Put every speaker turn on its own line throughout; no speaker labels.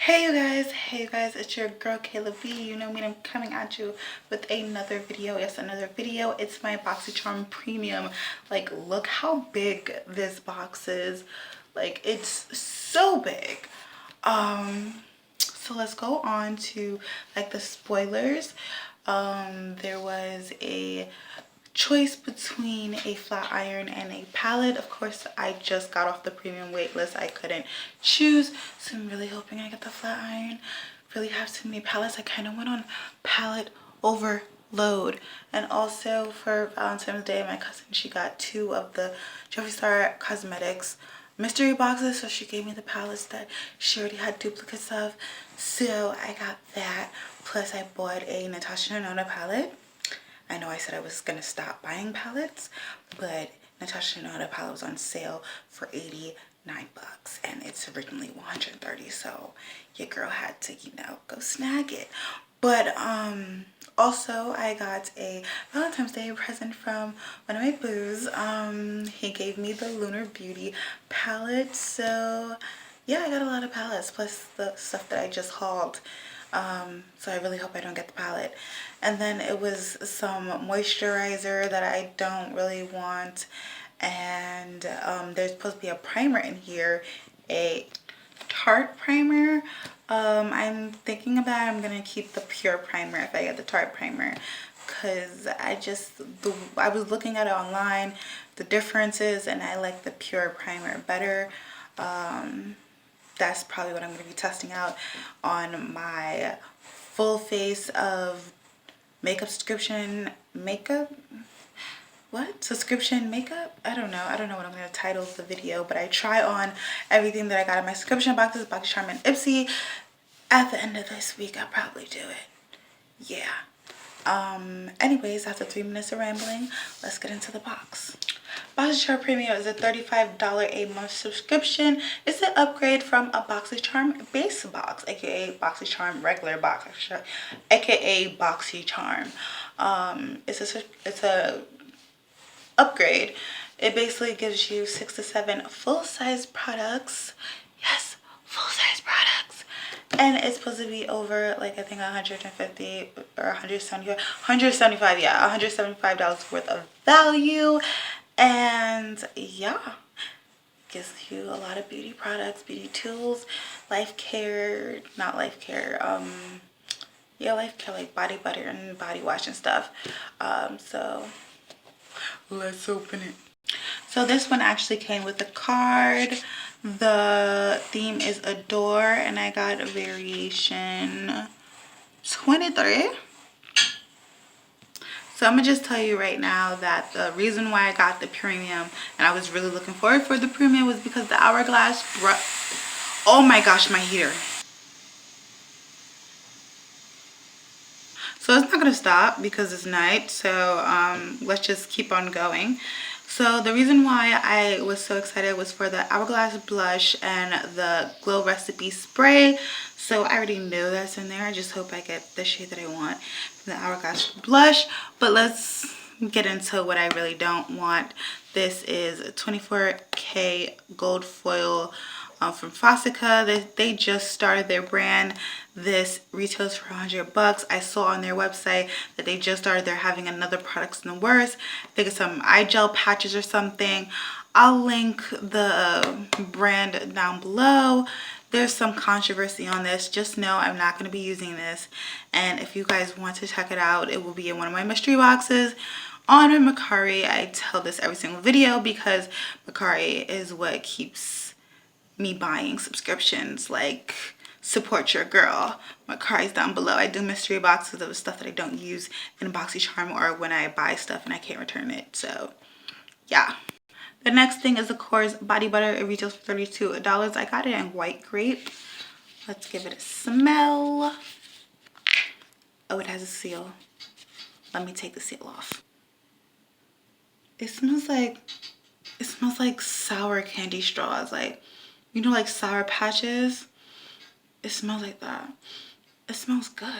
Hey you guys, it's your girl Kayla B. You know me, I'm coming at you with another video. Yes, another video. It's my Boxycharm Premium. Like, look how big this box is. Like, it's so big. So let's go on to like the spoilers. There was a choice between a flat iron and a palette. Of course, I just got off the premium wait list. I couldn't choose, so I'm really hoping I get the flat iron. Really have too many palettes. I kind of went on palette overload. And also for Valentine's Day, my cousin, she got 2 of the Jeffree Star Cosmetics mystery boxes, so she gave me the palettes that she already had duplicates of, so I got that. Plus I bought a Natasha Denona palette. I know I said I was gonna stop buying palettes, but Natasha Denona palette was on sale for 89 bucks and it's originally 130, so your girl had to, you know, go snag it. But also I got a Valentine's Day present from one of my boos. He gave me the Lunar Beauty palette, so yeah, I got a lot of palettes plus the stuff that I just hauled. So I really hope I don't get the palette. And then it was some moisturizer that I don't really want, and there's supposed to be a primer in here, a Tarte primer. I'm thinking about I'm gonna keep the pure primer if I get the Tarte primer, because I was looking at it online, the differences, and I like the pure primer better. That's probably what I'm going to be testing out on my full face of makeup subscription makeup. What? Subscription makeup? I don't know what I'm going to title the video, but I try on everything that I got in my subscription boxes, Boxycharm and Ipsy. At the end of this week, I'll probably do it. Yeah. Anyways, after 3 minutes of rambling, let's get into the box. Boxycharm Premium is a $35 a month subscription. It's an upgrade from a Boxycharm base box, aka Boxycharm regular box, aka Boxycharm. It's a upgrade. It basically gives you 6 to 7 full-size products. Yes, full-size products. And it's supposed to be over, like, I think 150 or 175, yeah, $175 worth of value. And yeah, gives you a lot of beauty products, beauty tools, life care, not life care, yeah, life care, like body butter and body wash and stuff. So let's open it. So this one actually came with a card. The theme is Adore, and I got a variation 23. So I'm gonna just tell you right now that the reason why I got the premium, and I was really looking forward for the premium, was because the Hourglass oh my gosh, my heater. So it's not gonna stop because it's night, so let's just keep on going. So the reason why I was so excited was for the Hourglass Blush and the Glow Recipe Spray. So I already know that's in there. I just hope I get the shade that I want from the Hourglass Blush. But let's get into what I really don't want. This is 24K Gold Foil from Fossica. They just started their brand. This retails for 100 bucks. I saw on their website that they just started. They're having another products in the works. I think it's some eye gel patches or something. I'll link the brand down below. There's some controversy on this. Just know I'm not going to be using this. And if you guys want to check it out, it will be in one of my mystery boxes on Mercari. I tell this every single video because Mercari is what keeps me buying subscriptions. Like, support your girl. Mercari's down below. I do mystery boxes of stuff that I don't use in Boxycharm, or when I buy stuff and I can't return it. So yeah. The next thing is the Korres body butter. It retails for $32. I got it in white grape. Let's give it a smell. Oh, it has a seal. Let me take the seal off. It smells like sour candy straws. Like, you know, like Sour Patches. It smells like that. It smells good.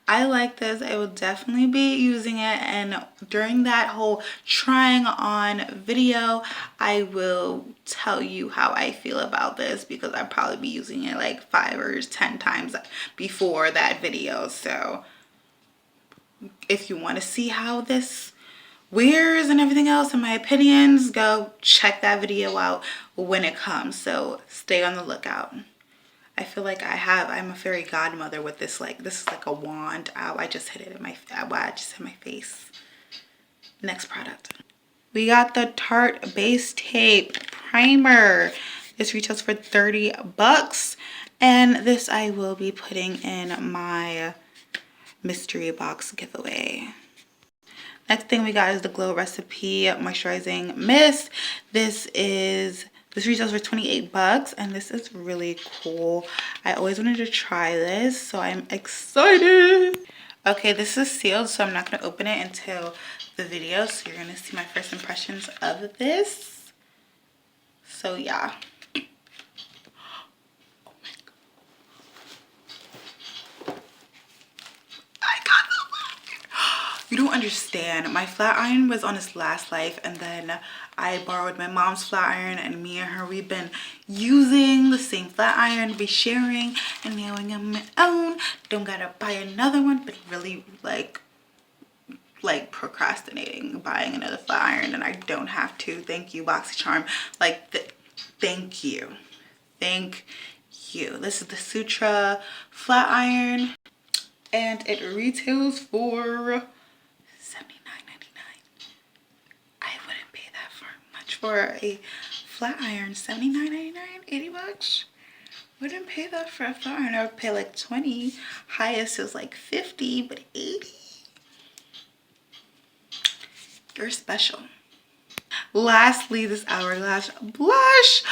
I like this. I will definitely be using it, and during that whole trying on video, I will tell you how I feel about this, because I'll probably be using it like 5 or 10 times before that video. So if you want to see how this wears and everything else and my opinions, go check that video out when it comes. So stay on the lookout. I feel like I'm a fairy godmother with this. Like, this is like a wand. Ow, I just hit it in my, I just hit my face. Next product. We got the Tarte Base Tape Primer. This retails for 30 bucks. And this I will be putting in my mystery box giveaway. Next thing we got is the Glow Recipe Moisturizing Mist. This retails for 28 bucks, and this is really cool. I always wanted to try this, so I'm excited. Okay, this is sealed, so I'm not going to open it until the video, so you're going to see my first impressions of this. So yeah. You don't understand. My flat iron was on its last life, and then I borrowed my mom's flat iron, and me and her, we've been using the same flat iron, be sharing, and now I got my own. Don't gotta buy another one, but really like procrastinating buying another flat iron, and I don't have to. Thank you, Boxycharm. Like, thank you. Thank you. This is the Sutra flat iron, and it retails for for a flat iron. $79.99, 80 bucks. Wouldn't pay that for a flat iron. I would pay like 20. Highest is like 50, but 80. You're special. Lastly, this Hourglass Blush.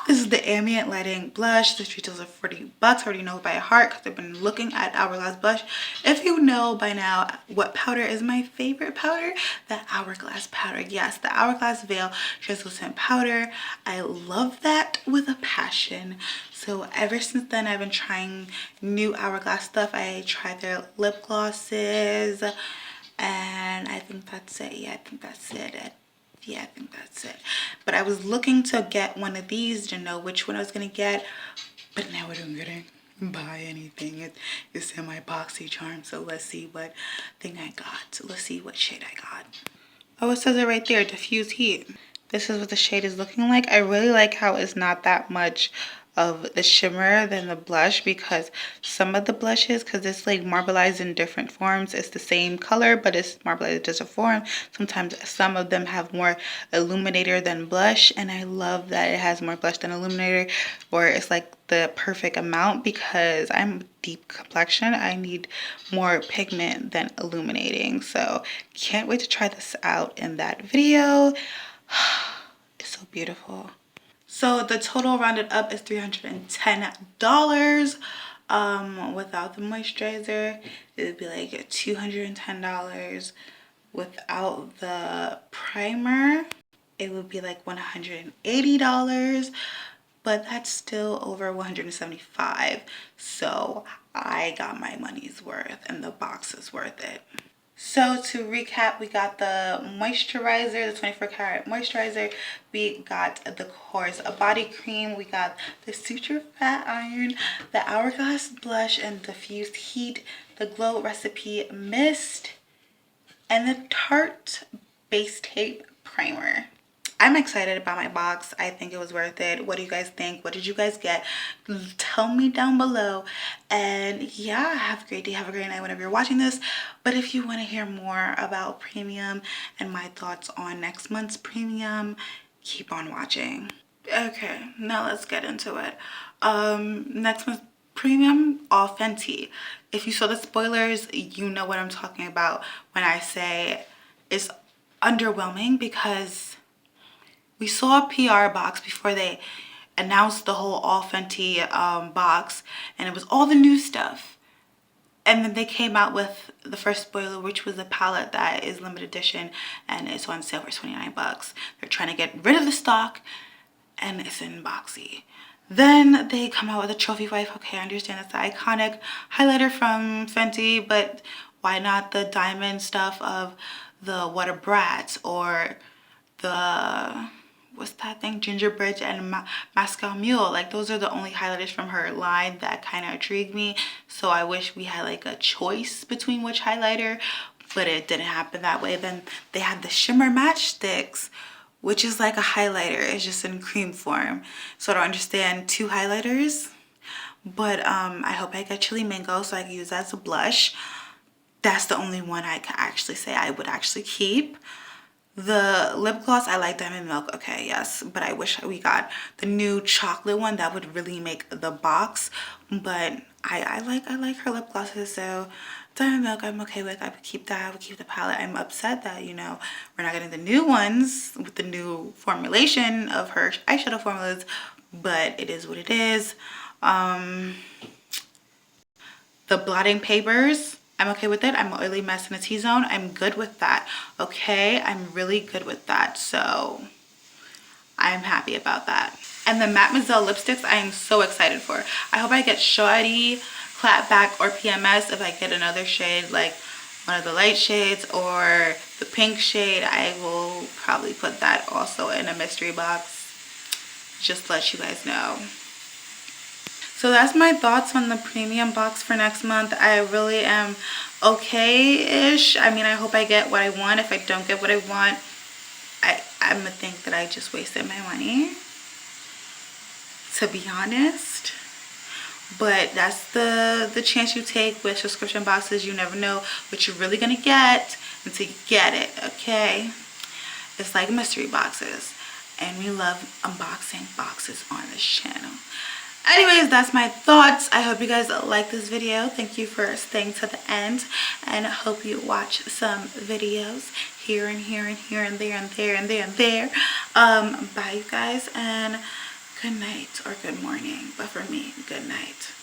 This is the Ambient Lighting Blush. This retails for 40 bucks. I already know by heart because I've been looking at Hourglass Blush. If you know by now what powder is my favorite powder, the Hourglass powder. Yes, the Hourglass Veil Translucent Powder. I love that with a passion. So ever since then, I've been trying new Hourglass stuff. I tried their lip glosses, and I think that's it. Yeah, I think that's it. Yeah, I think that's it. But I was looking to get one of these to know which one I was going to get. But now I don't get to buy anything. It's in my Boxycharm. So let's see what thing I got. Let's see what shade I got. Oh, it says it right there. Diffuse Heat. This is what the shade is looking like. I really like how it's not that much of the shimmer than the blush, because some of the blushes, because it's like marbleized in different forms, it's the same color but it's marbleized in different form. Sometimes some of them have more illuminator than blush, and I love that it has more blush than illuminator, or it's like the perfect amount, because I'm deep complexion. I need more pigment than illuminating. So can't wait to try this out in that video. It's so beautiful. So the total rounded up is $310. Without the moisturizer, it would be like $210. Without the primer, it would be like $180, but that's still over $175. So I got my money's worth, and the box is worth it. So to recap, we got the moisturizer, the 24 karat moisturizer. We got the Korres body cream. We got the Sutra fat iron, the Hourglass blush and diffused heat, the Glow Recipe mist, and the Tarte Base Tape primer. I'm excited about my box. I think it was worth it. What do you guys think? What did you guys get? Tell me down below. And yeah, have a great day. Have a great night whenever you're watching this. But if you want to hear more about premium and my thoughts on next month's premium, keep on watching. Okay, now let's get into it. Next month's premium, all Fenty. If you saw the spoilers, you know what I'm talking about when I say it's underwhelming, because we saw a PR box before they announced the whole all Fenty box, and it was all the new stuff. And then they came out with the first spoiler, which was a palette that is limited edition and it's on sale for 29 bucks. They're trying to get rid of the stock, and it's in Boxy. Then they come out with a trophy wife. Okay, I understand it's the iconic highlighter from Fenty, but why not the diamond stuff of the What a Brat or the, what's that thing, Gingerbread and Moscow Mule? Like, those are the only highlighters from her line that kind of intrigued me. So I wish we had like a choice between which highlighter, but it didn't happen that way. Then they had the shimmer matchsticks, which is like a highlighter. It's just in cream form. So I don't understand two highlighters. But I hope I get chili mango so I can use that as a blush. That's the only one I can actually say I would actually keep. The lip gloss, I like Diamond Milk. Okay, yes, but I wish we got the new chocolate one. That would really make the box. But I like her lip glosses, so Diamond Milk I'm okay with. I would keep that. I would keep the palette. I'm upset that, you know, we're not getting the new ones with the new formulation of her eyeshadow formulas, but it is what it is. The blotting papers, I'm okay with it. I'm oily mess in a T-zone. I'm good with that. Okay, I'm really good with that. So I'm happy about that. And the Mademoiselle lipsticks, I am so excited for. I hope I get Shoddy, Clapback, or PMS. If I get another shade, like one of the light shades or the pink shade, I will probably put that also in a mystery box. Just to let you guys know. So that's my thoughts on the premium box for next month. I really am okay-ish. I mean, I hope I get what I want. If I don't get what I want, I'm gonna think that I just wasted my money, to be honest. But that's the chance you take with subscription boxes. You never know what you're really gonna get until you get it, okay? It's like mystery boxes, and we love unboxing boxes on this channel. Anyways, that's my thoughts. I hope you guys like this video. Thank you for staying to the end, and I hope you watch some videos here and here and here and there and there and there and there. Bye you guys, and good night or good morning, but for me, good night.